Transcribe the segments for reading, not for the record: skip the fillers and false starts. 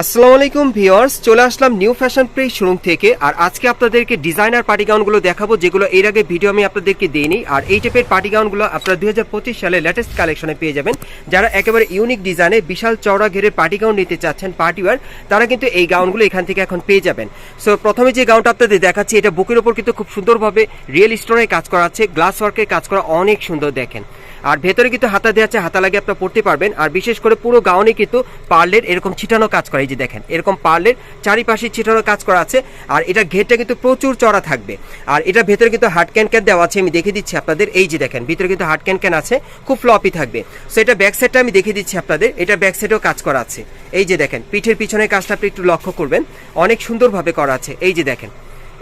আসসালামু আলাইকুম ভিউয়ার্স, চলে আসলাম নিউ ফ্যাশন প্রেস শোরুম থেকে। আর আজকে আপনাদেরকে ডিজাইনার পার্টি গাউনগুলো দেখাবো, যেগুলো এর আগে ভিডিও আমি আপনাদেরকে দিইনি। আর এই টাইপের পার্টি গাউনগুলো আপনারা 2025 সালে লেটেস্ট কালেকশনে পেয়ে যাবেন। যারা একেবারে ইউনিক ডিজাইনে বিশাল চওড়া ঘেরের পার্টি গাউন নিতে চাচ্ছেন পার্টি ওয়্যার, তারা কিন্তু এই গাউনগুলো এখান থেকে এখন পেয়ে যাবেন। সো প্রথমে যে গাউনটা আপনাদের দেখাচ্ছি, এটা বুকের ওপর কিন্তু খুব সুন্দরভাবে রিয়েল স্টোনের কাজ করা আছে, গ্লাস ওয়ার্কের কাজ করা, অনেক সুন্দর দেখেন। আর ভেতরে কিন্তু হাতা দেওয়া আছে, হাতা লাগিয়ে আপনারা পড়তে পারবেন। আর বিশেষ করে পুরো গাউনে কিন্তু পার্লের এরকম ছিটানো কাজ করা, এই যে দেখেন এরকম পার্লের চারিপাশে ছিটানো কাজ করা আছে। আর এটা ঘেরটা কিন্তু প্রচুর চড়া থাকবে। আর এটা ভেতরে কিন্তু হার্ড ক্যান ক্যান দেওয়া আছে, আমি দেখিয়ে দিচ্ছি আপনাদের। এই যে দেখেন ভিতরে কিন্তু হার্ড ক্যান ক্যান আছে, খুব ফ্লপি থাকবে। সো এটা ব্যাক সাইডটা আমি দেখিয়ে দিচ্ছি আপনাদের, এটা ব্যাক সাইডেও কাজ করা আছে। এই যে দেখেন পিঠের পিছনের কাজটা আপনি একটু লক্ষ্য করবেন, অনেক সুন্দরভাবে করা আছে। এই যে দেখেন,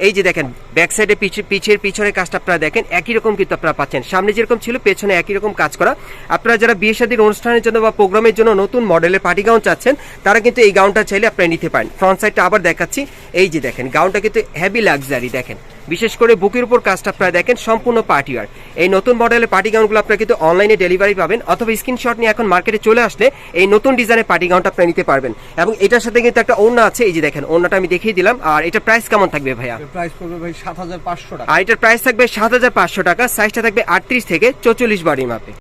এই যে দেখেন ব্যাক সাইডে পিছের পিছনের কাজটা আপনারা দেখেন একই রকম কিন্তু আপনারা পাচ্ছেন। সামনে যেরকম ছিল পেছনে একই রকম কাজ করা। আপনারা যারা বিয়ে শাদীর অনুষ্ঠানের জন্য বা প্রোগ্রামের জন্য নতুন মডেলের পার্টি গাউন চাচ্ছেন, তারা কিন্তু এই গাউনটা চাইলে আপনারা নিতে পারেন। ফ্রন্ট সাইডটা আবার দেখাচ্ছি, এই যে দেখেন গাউনটা কিন্তু হেভি লাক্সারি দেখেন। বিশেষ করে বুকের উপর কাজটা আপনারা দেখেন সম্পূর্ণ পার্টি ওয়্যার। এই নতুন মডেলের পার্টি গাউনগুলো আপনারা কিন্তু অনলাইনে ডেলিভারি পাবেন, অথবা স্ক্রিনশট নিয়ে এখন মার্কেটে চলে আসলে এই নতুন ডিজাইনের পার্টি গাউনটা আপনারা নিতে পারবেন। এবং এটার সাথে কিন্তু একটা ওড়না আছে, এই যে দেখেন ওড়নাটা আমি দেখিয়ে দিলাম। আর এটা প্রাইস কেমন থাকবে ভাইয়া? প্রাইস পড়বে ভাই 7500 টাকা। আর এটার প্রাইস থাকবে 7500 টাকা। সাইজটা থাকবে 38 থেকে 44 বডি মাপে।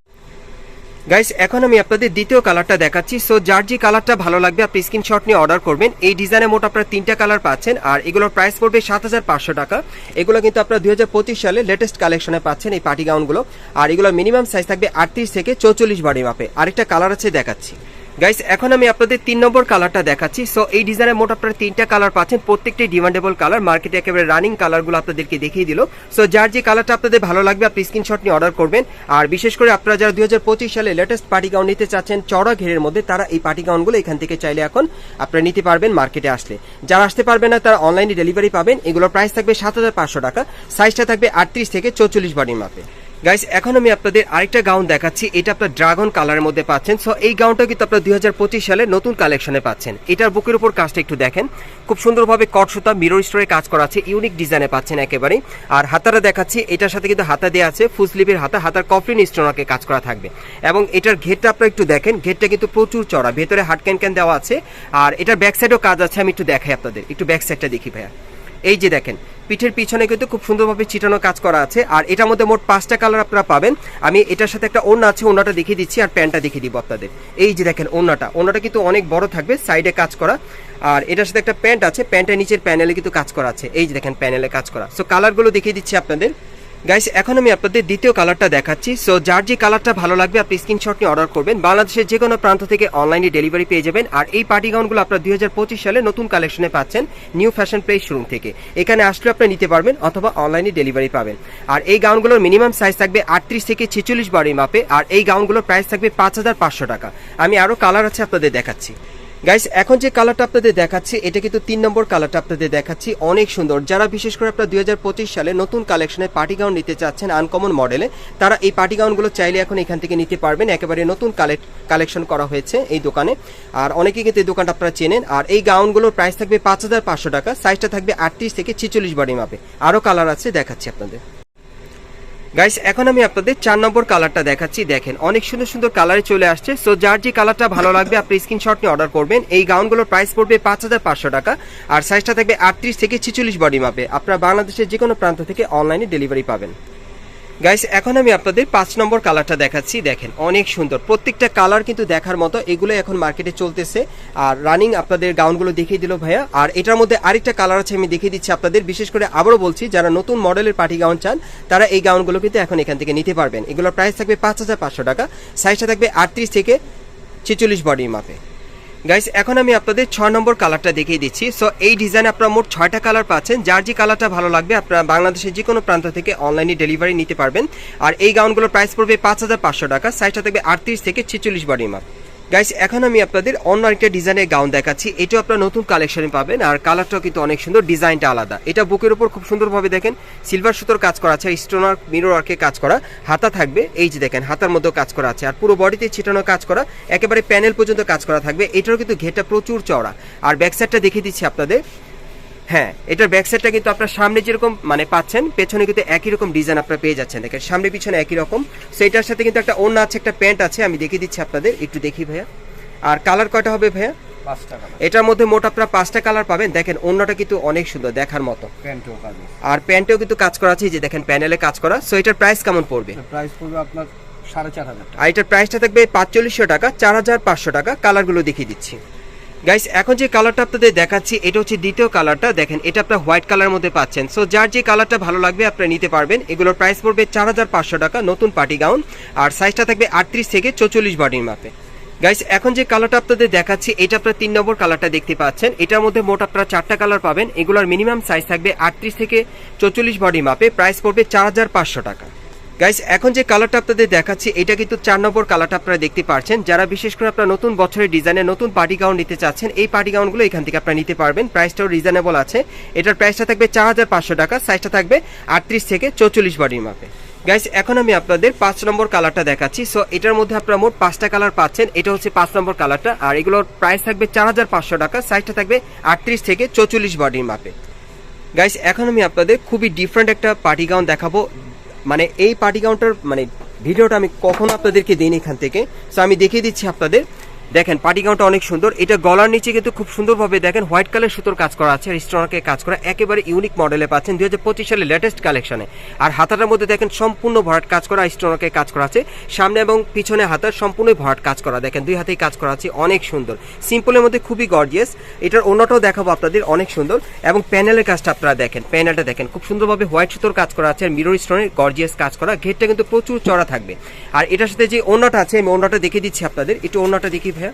গাইস, এখন আমি আপনাদের দ্বিতীয় কালারটা দেখাচ্ছি। সো যার যে কালারটা ভালো লাগবে আপনি স্ক্রিনশট নিয়ে অর্ডার করবেন। এই ডিজাইনের মোট আপনারা 3টা কালার পাচ্ছেন, আর এগুলোর প্রাইস পড়বে 7500 টাকা। এগুলো কিন্তু আপনারা 2025 সালে লেটেস্ট কালেকশনে পাচ্ছেন এই পার্টি গাউনগুলো। আর এগুলোর মিনিমাম সাইজ থাকবে 38 থেকে 44 বডি মাপে। আরেকটা কালার আছে, দেখাচ্ছি। গাইস, এখন আমি আপনাদের 3 নম্বর কালারটা দেখাচ্ছি। সো এই ডিজাইনের মোট আপনারা 3টা কালার পাচ্ছেন, প্রত্যেকটাই ডিমান্ডেবল কালার। মার্কেটে একেবারে রানিং কালারগুলো আপনাদেরকে দেখিয়ে দিল। সো যার যে কালারটা আপনাদের ভালো লাগবে আপনি স্ক্রিনশট নিয়ে অর্ডার করবেন। আর বিশেষ করে আপনারা যারা 2025 সালে লেটেস্ট পার্টি গাউন নিতে চাচ্ছেন চড়া ঘেরের মধ্যে, তারা এই পার্টি গাউনগুলো এখান থেকে চাইলে এখন আপনারা নিতে পারবেন মার্কেটে আসলে। যারা আসতে পারবেন না তারা অনলাইনে ডেলিভারি পাবেন। এগুলোর প্রাইস থাকবে 7500 টাকা। সাইজটা থাকবে 38 থেকে 44 বডি মাপে। গাইস, এখন আমি আপনাদের আরেকটা গাউন দেখাচ্ছি। এটা আপনার ড্রাগন কালারের মধ্যে পাচ্ছেন। সো এই গাউনটা কিন্তু আপনার 2025 সালে নতুন কালেকশনে পাচ্ছেন। এটার বুকের উপর কাজটা একটু দেখেন, খুব সুন্দরভাবে কট সুতা মিরর স্টোরে কাজ করা আছে, ইউনিক ডিজাইনে পাচ্ছেন একেবারে। আর হাতাটা দেখাচ্ছি, এটার সাথে কিন্তু হাতা দেওয়া আছে ফুল স্লিভের হাতা, হাতার কফলিন স্টোনকে কাজ করা থাকবে। এবং এটার ঘেরটা আপনারা একটু দেখেন, ঘেরটা কিন্তু প্রচুর চড়া, ভেতরে হার্ড ক্যান ক্যান দেওয়া আছে। আর এটার ব্যাক সাইডেও কাজ আছে, আমি একটু দেখাই আপনাদের, একটু ব্যাক সাইডটা দেখি ভাইয়া। এই যে দেখেন পিঠের পিছনে কিন্তু খুব সুন্দরভাবে ছিটানো কাজ করা আছে। আর এটার মধ্যে মোট 5টা কালার আপনারা পাবেন। আমি এটার সাথে একটা ওড়না আছে, ওড়নাটা দেখিয়ে দিচ্ছি, আর প্যান্টটা দেখিয়ে দিব আপনাদের। এই যে দেখেন ওড়নাটা কিন্তু অনেক বড় থাকবে, সাইডে কাজ করা। আর এটার সাথে একটা প্যান্ট আছে, প্যান্টের নিচের প্যানেলে কিন্তু কাজ করা আছে, এই যে দেখেন প্যানেলে কাজ করা। সো কালারগুলো দেখিয়ে দিচ্ছি আপনাদের। গাইস, এখন আমি আপনাদের দ্বিতীয় কালারটা দেখাচ্ছি। সো যার যে কালারটা ভালো লাগবে আপনি স্ক্রিনশট নিয়ে অর্ডার করবেন। বাংলাদেশের যে কোনো প্রান্ত থেকে অনলাইনে ডেলিভারি পেয়ে যাবেন। আর এই পার্টি গাউনগুলো আপনারা 2025 সালে নতুন কালেকশনে পাচ্ছেন নিউ ফ্যাশন প্লেস শোরুম থেকে। এখানে আসলে আপনি নিতে পারবেন, অথবা অনলাইনে ডেলিভারি পাবেন। আর এই গাউনগুলোর মিনিমাম সাইজ থাকবে 38 থেকে 46 বডি মাপে। আর এই গাউনগুলোর প্রাইস থাকবে 5500 টাকা। আমি আরও কালার আছে আপনাদের দেখাচ্ছি। গাইস, এখন যে কালারটা আপনাদের দেখাচ্ছি, এটা কিন্তু 3 নম্বর কালারটা আপনাদের দেখাচ্ছি, অনেক সুন্দর। যারা বিশেষ করে আপনারা 2025 সালে নতুন কালেকশনে পার্টি গাউন নিতে চাচ্ছেন আনকমন মডেলে, তারা এই পার্টি গাউনগুলো চাইলে এখন এখান থেকে নিতে পারবেন। একেবারে নতুন কালেকশন করা হয়েছে এই দোকানে। আর অনেকেই কিন্তু এই দোকানটা আপনারা চেনেন। আর এই গাউনগুলোর প্রাইস থাকবে 5500 টাকা। সাইজটা থাকবে 38 থেকে 46 বডি মাপে। আরও কালার আছে, দেখাচ্ছি আপনাদের। গাইস, এখন আমি আপনাদের 4 নম্বর কালারটা দেখাচ্ছি। দেখেন অনেক সুন্দর সুন্দর কালারে চলে আসছে। সো যার যে কালারটা ভালো লাগবে আপনি স্ক্রিনশট নিয়ে অর্ডার করবেন। এই গাউনগুলোর প্রাইস পড়বে 5500 টাকা। আর সাইজটা থাকবে 38 থেকে 46 বডি মাপে। আপনারা বাংলাদেশের যে কোনো প্রান্ত থেকে অনলাইনে ডেলিভারি পাবেন। গাইস, এখন আমি আপনাদের 5 নম্বর কালারটা দেখাচ্ছি। দেখেন অনেক সুন্দর, প্রত্যেকটা কালার কিন্তু দেখার মতো। এগুলো এখন মার্কেটে চলতেছে। আর রানিং আপনাদের গাউনগুলো দেখিয়ে দিল ভাইয়া। আর এটার মধ্যে আরেকটা কালার আছে, আমি দেখিয়ে দিচ্ছি আপনাদের। বিশেষ করে আবারও বলছি, যারা নতুন মডেলের পার্টি গাউন চান তারা এই গাউনগুলো কিন্তু এখন এখান থেকে নিতে পারবেন। এগুলোর প্রাইস থাকবে 5500 টাকা। সাইজটা থাকবে 38 থেকে 46 বডি মাপে। গাইস, এখন আমি আপনাদের 6 নম্বর কালারটা দেখিয়ে দিচ্ছি। সো এই ডিজাইনে আপনারা মোট 6টা কালার পাচ্ছেন। যার যে কালারটা ভালো লাগবে আপনারা বাংলাদেশের যে কোনো প্রান্ত থেকে অনলাইনে ডেলিভারি নিতে পারবেন। আর এই গাউনগুলোর প্রাইস পড়বে 5500 টাকা। সাইজটা থাকবে 38 থেকে 46 বডি মাপ। গাইস, এখন আমি আপনাদের অন্য আরেকটা ডিজাইনের গাউন দেখাচ্ছি। এটাও আপনারা নতুন কালেকশনে পাবেন। আর কালারটাও কিন্তু অনেক সুন্দর, ডিজাইনটা আলাদা। এটা বুকের উপর খুব সুন্দরভাবে দেখেন সিলভার সুতোর কাজ করা আছে, স্টোনার মিরর ওয়ার্কে কাজ করা। হাতা থাকবে, এই যে দেখেন হাতার মধ্যেও কাজ করা আছে। আর পুরো বডিতে ছিটানো কাজ করা, একেবারে প্যানেল পর্যন্ত কাজ করা থাকবে। এটারও কিন্তু ঘেরটা প্রচুর চওড়া। আর ব্যাক সাইডটা দেখিয়ে দিচ্ছি আপনাদের। হ্যাঁ, এটার ব্যাক সাইডটা কিন্তু আপনার সামনে যেরকম মানে পাচ্ছেন, পেছনে কিন্তু একই রকম ডিজাইন আপনারা পেয়ে যাচ্ছেন। দেখেন সামনে পিছনে একই রকম। সো এটার সাথে কিন্তু একটা ওড়না আছে, একটা প্যান্ট আছে, আমি দেখিয়ে দিচ্ছি আপনাদের। একটু দেখি ভাইয়া। আর কালার কয়টা হবে ভাইয়া? 5টা কালার। এটার মধ্যে মোট আপনারা 5টা কালার পাবেন। দেখেন ওন্নাটা কিন্তু অনেক সুন্দর দেখার মতো, প্যান্টও কাজ আছে। আর প্যান্টেও কিন্তু কাজ করা আছে, এই যে দেখেন প্যানেলে কাজ করা। সো এটার প্রাইস কেমন পড়বে? প্রাইস পড়বে আপনার 4,500 টাকা। আর এটার প্রাইসটা থাকবে 4500 টাকা, 4500 টাকা। কালারগুলো দেখিয়ে দিচ্ছি গাইস। এখন যে কালারটা আপনাদের দেখাচ্ছি এটা হচ্ছে দ্বিতীয় কালারটা। দেখেন এটা আপনারা হোয়াইট কালার মধ্যে পাচ্ছেন। সো যার যে কালারটা ভালো লাগবে আপনারা নিতে পারবেন। এগুলোর প্রাইস পড়বে 4500 টাকা, নতুন পার্টি গাউন। আর সাইজটা থাকবে 38 থেকে 44 বডির মাপে। গাইস এখন যে কালারটা আপনাদের দেখাচ্ছি এটা আপনারা 3 নম্বর কালারটা দেখতে পাচ্ছেন। এটার মধ্যে মোট আপনারা 4টা কালার পাবেন। এগুলোর মিনিমাম সাইজ থাকবে 38 থেকে 44 বডি মাপে। প্রাইস পড়বে 4500 টাকা। গাইস এখন যে কালারটা আপনাদের দেখাচ্ছি এটা কিন্তু 4 নম্বর কালারটা আপনারা দেখতে পাচ্ছেন। যারা বিশেষ করে আপনারা নতুন বছরের ডিজাইনের নতুন পার্টি গাউন নিতে চাচ্ছেন, এই পার্টি গাউনগুলো এখান থেকে আপনারা নিতে পারবেন। প্রাইসটাও রিজনেবল আছে। এটার প্রাইসটা থাকবে 4500 টাকা, সাইজটা থাকবে 38 থেকে 44 বডির মাপে। গাইস এখন আমি আপনাদের 5 নম্বর কালারটা দেখাচ্ছি। সো এটার মধ্যে আপনারা মোট 5টা কালার পাচ্ছেন। এটা হচ্ছে 5 নম্বর কালারটা, আর এগুলোর প্রাইস থাকবে 4500 টাকা, সাইজটা থাকবে 38 থেকে 44 বডির মাপে। গাইস এখন আমি আপনাদের খুবই ডিফারেন্ট একটা পার্টি গাউন দেখাবো। মানে এই পার্টি গাউনটার মানে ভিডিওটা আমি কখনো আপনাদেরকে দিই এখান থেকে। সো আমি দেখিয়ে দিচ্ছি আপনাদের। দেখেন পার্টি গাউনটা অনেক সুন্দর। এটা গলার নিচে কিন্তু খুব সুন্দরভাবে দেখেন হোয়াইট কালার সুতোর কাজ করা আছে, আর স্টোনকে কাজ করা, একেবারে ইউনিক মডেলে পাচ্ছেন 2025 সালে লেটেস্ট কালেকশনে। আর হাতাটার মধ্যে দেখেন সম্পূর্ণ ভরাট কাজ করা, স্টোনকে কাজ করা আছে। সামনে এবং পিছনে হাতার সম্পূর্ণ ভরাট কাজ করা, দেখেন 2 হাতেই কাজ করা আছে, অনেক সুন্দর। সিম্পলের মধ্যে খুবই গর্জিয়াস। এটার ওন্নাটাও দেখাবো আপনাদের, অনেক সুন্দর। এবং প্যানেলের কাজটা আপনারা দেখেন, প্যানেলটা দেখেন খুব সুন্দরভাবে হোয়াইট সুতোর কাজ করা আছে, আর মিরর স্টোনের গর্জিয়াস কাজ করা। ঘেরটা কিন্তু প্রচুর চড়া থাকবে। আর এটার সাথে যে ওন্নাটা আছে আমি ওন্নাটা দেখিয়ে দিচ্ছি আপনাদের। একটু ওন্নাটা দেখি ভাইয়া।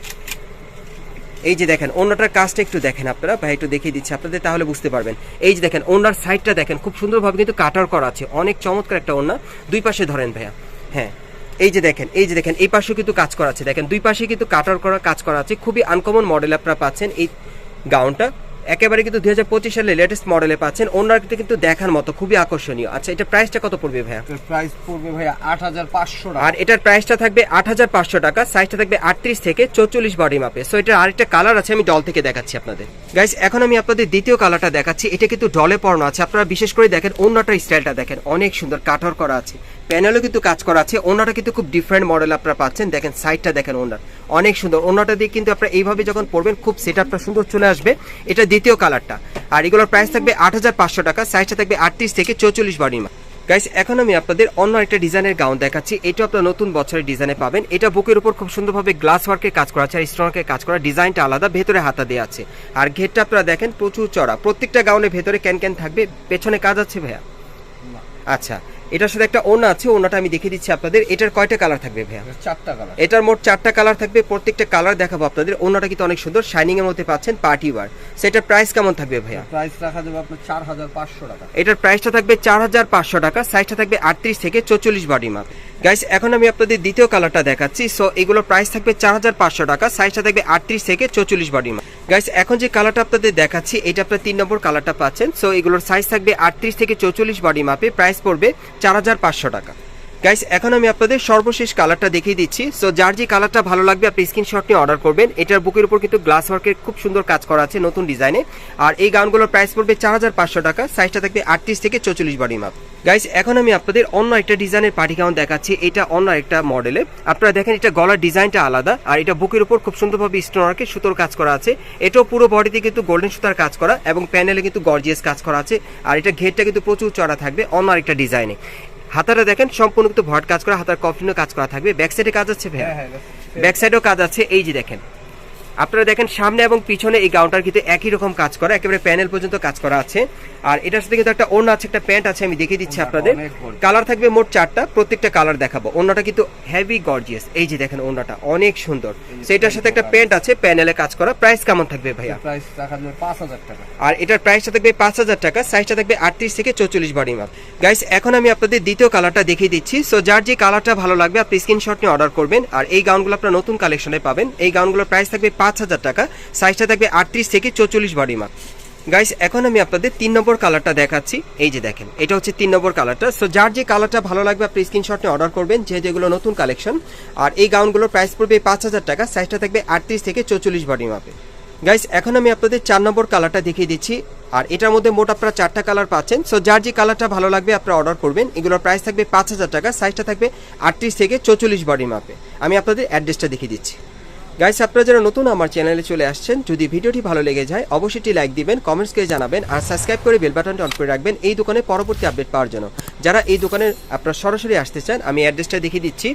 এই যে দেখেন ওন্নাটার কাজটা একটু দেখেন আপনারা, ভাই একটু দেখিয়ে দিচ্ছি আপনাদের, তাহলে বুঝতে পারবেন। এই যে দেখেন ওন্নার সাইডটা দেখেন খুব সুন্দরভাবে কিন্তু কাটার করা আছে, অনেক চমৎকার একটা ওন্না। 2 পাশে ধরেন ভাইয়া, হ্যাঁ এই যে দেখেন, এই যে দেখেন এই পাশেও কিন্তু কাজ করা আছে, দেখেন 2 পাশে কিন্তু কাটার করা কাজ করা আছে। খুবই আনকমন মডেল আপনারা পাচ্ছেন এই গাউনটা, একেবারে কিন্তু 2025 সালে লেটেস্ট মডেলে পাচ্ছেন। ওন্নাটা কিন্তু দেখার মতো খুবই আকর্ষণীয়। আচ্ছা এটা প্রাইসটা কত পড়বে ভাইয়া? প্রাইস পড়বে ভাইয়া 8500 টাকা। আর এটার প্রাইসটা থাকবে 8500 টাকা, সাইজটা থাকবে 38 থেকে 44 বডি মাপে। সো এটার আরেকটা কালার আছে, আমি ডল থেকে দেখাচ্ছি আপনাদের। গাইস এখন আমি আপনাদের দ্বিতীয় কালারটা দেখাচ্ছি। এটা কিন্তু ডলে পরানো আছে। আপনারা বিশেষ করে দেখেন ওন্নাটার স্টাইলটা দেখেন, অনেক সুন্দর কাটার করা আছে, প্যানেলও কিন্তু কাজ করা আছে। ওন্নাটা কিন্তু খুব ডিফারেন্ট মডেল আপনারা পাচ্ছেন। দেখেন সাইডটা দেখেন ওন্নার, অনেক সুন্দর। ওন্নাটা দিয়ে কিন্তু আপনারা এইভাবে যখন পরবেন খুব সেটআপটা সুন্দর চলে আসবে। এটা দ্বিতীয় কালারটা। আর এগুলোর প্রাইস থাকবে 8500 টাকা, সাইজটা থাকবে 38 থেকে 44 বডি মাপ। গাইস এখন আমি আপনাদের অন্য একটা ডিজাইনের গাউন দেখাচ্ছি। এটা আপনারা নতুন বছরের ডিজাইনে পাবেন। এটা বুকের উপর খুব সুন্দরভাবে গ্লাস ওয়ার্কের কাজ করা আছে, আর স্টোনের কাজ করা। ডিজাইনটা আলাদা, ভেতরে হাতা দেওয়া আছে। আর ঘেরটা আপনারা দেখেন প্রচুর চড়া। প্রত্যেকটা গাউনের ভেতরে ক্যান থাকবে, পেছনে কাজ আছে ভাইয়া। আচ্ছা এটার সাথে একটা ওন্না আছে, ওন্নাটা আমি দেখিয়ে দিচ্ছি আপনাদের। এটার কয়টা কালার থাকবে ভাইয়া? 4টা কালার। এটার মোট 4টা কালার থাকবে, প্রত্যেকটা কালার দেখাবো আপনাদের। ওন্নাটা কিন্তু অনেক সুন্দর, শাইনিং এর মধ্যে পাচ্ছেন, পার্টি ওয়্যার। সেটার প্রাইস কেমন থাকবে ভাইয়া? প্রাইস রাখা যাবে আপনার 4500 টাকা। এটার প্রাইসটা থাকবে 4500 টাকা, সাইজটা থাকবে 38 থেকে 44 বডি মাপ। গাইস এখন আমি আপনাদের দ্বিতীয় কালারটা দেখাচ্ছি। সো এগুলোর প্রাইস থাকবে 4500 টাকা, সাইজটা থাকবে 38 থেকে 44 বডি মাপ। গাইস এখন যে কালারটা আপনাদের দেখাচ্ছি এটা আপনারা 3 নম্বর কালারটা পাচ্ছেন। সো এগুলোর সাইজ থাকবে 38 থেকে 44 বডি মাপে। প্রাইস পড়বে 4500 টাকা। গাইস এখন আমি আপনাদের সর্বশেষ কালারটা দেখিয়ে দিচ্ছি। সো যার যে কালারটা ভালো লাগবে আপনি স্ক্রিনশট নিয়ে অর্ডার করবেন। এটার বুকের উপর কিন্তু গ্লাস ওয়ার্কের খুব সুন্দর কাজ করা আছে নতুন ডিজাইনে। আর এই গাউনগুলোর প্রাইস পড়বে 4500 টাকা, সাইজটা থাকবে 38 থেকে 44 বডি মাপ। গাইস এখন আমি আপনাদের অন্য একটা ডিজাইনের পার্টি গাউন দেখাচ্ছি। এটা অন্য একটা মডেলে। আপনারা দেখেন এটা গলার ডিজাইনটা আলাদা, আর এটা বুকের উপর খুব সুন্দরভাবে স্টোনকে সুতোর কাজ করা আছে। এটাও পুরো বডিতে কিন্তু গোল্ডেন সুতার কাজ করা, এবং প্যানেলে কিন্তু গর্জিয়াস কাজ করা আছে। আর এটা ঘেরটা কিন্তু প্রচুর চড়া থাকবে, অন্য আরেকটা ডিজাইনে। হাতাটা দেখেন সম্পূর্ণ কিন্তু ভট কাজ করা, হাতার কফলিনও কাজ করা থাকবে। ব্যাক সাইডে কাজ আছে ভাইয়া? হ্যাঁ ব্যাক সাইডেও কাজ আছে। এই যে দেখেন আপনারা দেখেন সামনে এবং পিছনে এই গাউনটার কিন্তু একই রকম কাজ করা, একেবারে প্যানেল পর্যন্ত কাজ করা আছে। আর এটার সাথে কিন্তু একটা ওন্না আছে, একটা প্যান্ট আছে, আমি দেখিয়ে দিচ্ছি আপনাদের। কালার থাকবে মোট 4টা, প্রত্যেকটা কালার দেখাবো। ওন্নাটা কিন্তু হেভি গর্জিয়াস, এই যে দেখেন ওন্নাটা অনেক সুন্দর। সেটার সাথে একটা প্যান্ট আছে, প্যানেলে কাজ করা। প্রাইস কেমন থাকবে ভাইয়া? প্রাইস রাখা যাবে 5000 টাকা। আর এটার প্রাইসটা থাকবে 5000 টাকা, সাইজটা থাকবে 38 থেকে 44 বডি মাপ। গাইস এখন আমি আপনাদের দ্বিতীয় কালারটা দেখিয়ে দিচ্ছি। সো যার যে কালারটা ভালো লাগবে আপনি স্ক্রিনশট নিয়ে অর্ডার করবেন। আর এই গাউনগুলো আপনারা নতুন কালেকশনে পাবেন। এই গাউনগুলোর প্রাইস থাকবে 5000 টাকা, সাইজটা থাকবে 38 থেকে 44 বডি মাপ। গাইস এখন আমি আপনাদের 3 নম্বর কালারটা দেখাচ্ছি। এই যে দেখেন এটা হচ্ছে 3 নম্বর কালারটা। সো যার যে কালারটা ভালো লাগবে আপনি স্ক্রিনশট নিয়ে অর্ডার করবেন, যেহেতু এগুলো নতুন কালেকশন। আর এই গাউনগুলোর প্রাইস পড়বে 5000 টাকা, সাইজটা থাকবে 38 থেকে 44 বডি মাপে। গাইস এখন আমি আপনাদের 4 নম্বর কালারটা দেখিয়ে দিচ্ছি। আর এটার মধ্যে মোট আপনারা 4টা কালার পাচ্ছেন। সো যার যে কালারটা ভালো লাগবে আপনারা অর্ডার করবেন। এগুলোর প্রাইস থাকবে 5000 টাকা, সাইজটা থাকবে 38 থেকে 44 বডি মাপে। আমি আপনাদের অ্যাড্রেসটা দেখিয়ে দিচ্ছি। গাইস, আপনারা যারা নতুন আমার চ্যানেলে চলে আসছেন, যদি ভিডিওটি ভালো লেগে যায় অবশ্যই একটি লাইক দিবেন, কমেন্টস করে জানাবেন আর সাবস্ক্রাইব করে বেল বাটনটা অন করে রাখবেন এই দোকানে পরবর্তী আপডেট পাওয়ার জন্য। যারা এই দোকানে আপনারা সরাসরি আসতে চান, আমি অ্যাড্রেসটা দেখিয়ে দিচ্ছি।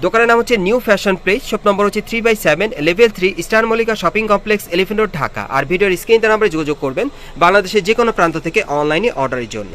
দোকানের নাম হচ্ছে new fashion place, shop number হচ্ছে 3/7, level 3, star Mallika shopping complex, elephant road, Dhaka. আর ভিডিওর স্ক্রিন নাম্বারে যোগাযোগ করবেন বাংলাদেশের যে কোনো প্রান্ত থেকে অনলাইনে অর্ডারের জন্য।